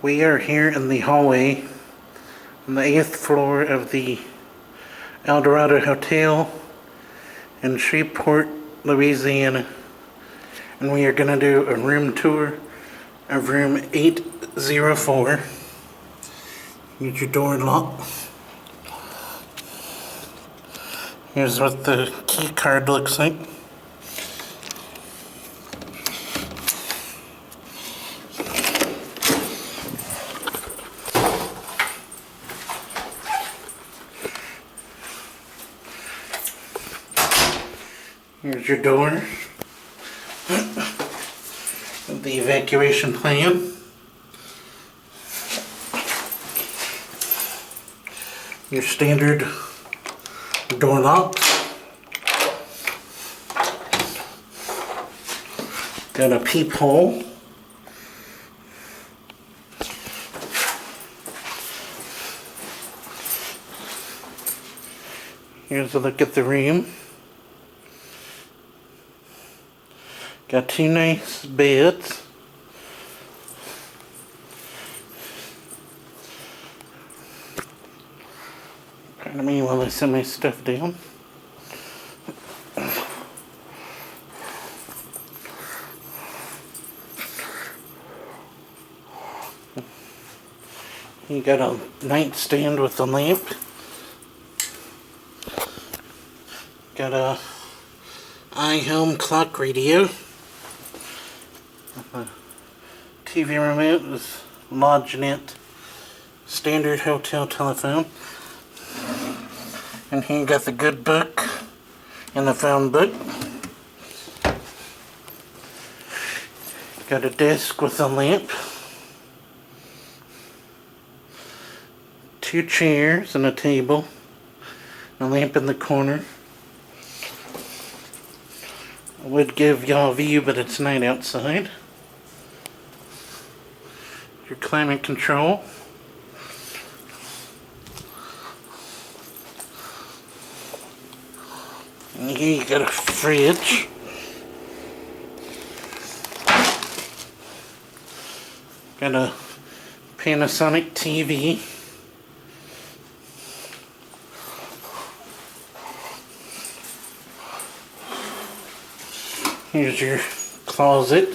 We are here in the hallway on the 8th floor of the Eldorado Hotel in Shreveport, Louisiana. And we are going to do a room tour of room 804. Here's your door lock. Here's what the key card looks like. Here's your door. The evacuation plan. Your standard door lock. Got a peephole. Here's a look at the room. Got two nice beds. Pardon me while I set my stuff down. You got a nightstand with a lamp. Got a iHome clock radio. TV remote with LodgeNet standard hotel telephone. And here you got the good book and the phone book. Got a desk with a lamp. Two chairs and a table. A lamp in the corner. I would give y'all a view, but it's night outside. Your climate control. And here you got a fridge. Got a Panasonic TV. Here's your closet.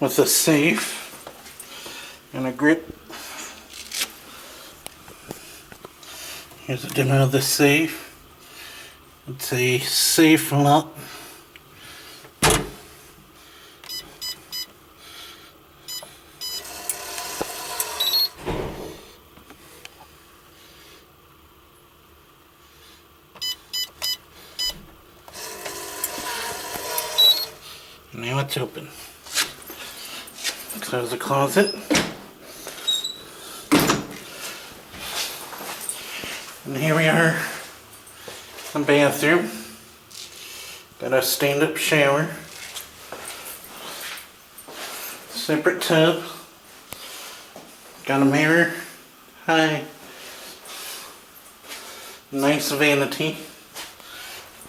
With a safe and a grip. Here's a demo of the safe. It's a safe lock. Now it's open. Close the closet. And here we are, the bathroom. Got a stand-up shower. Separate tub. Got a mirror. Hi. Nice vanity.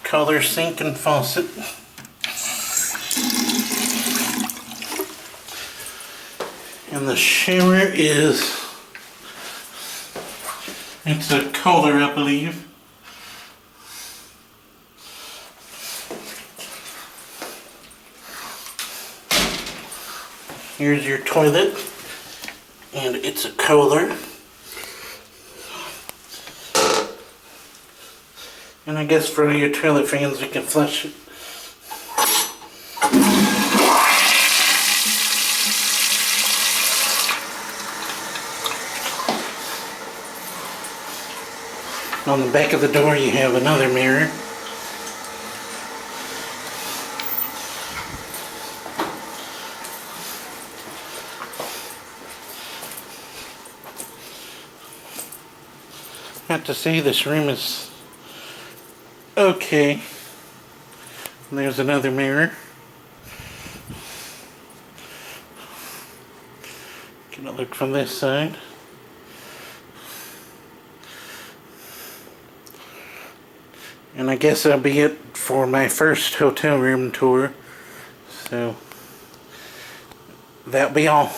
Color sink and faucet. And the shower it's a Kohler, I believe. Here's your toilet, and it's a Kohler. And I guess for your toilet fans, you can flush it. On the back of the door you have another mirror. I have to say this room is okay. And there's another mirror. Get a look from this side. And I guess that'll be it for my first hotel room tour. So So that'll be all.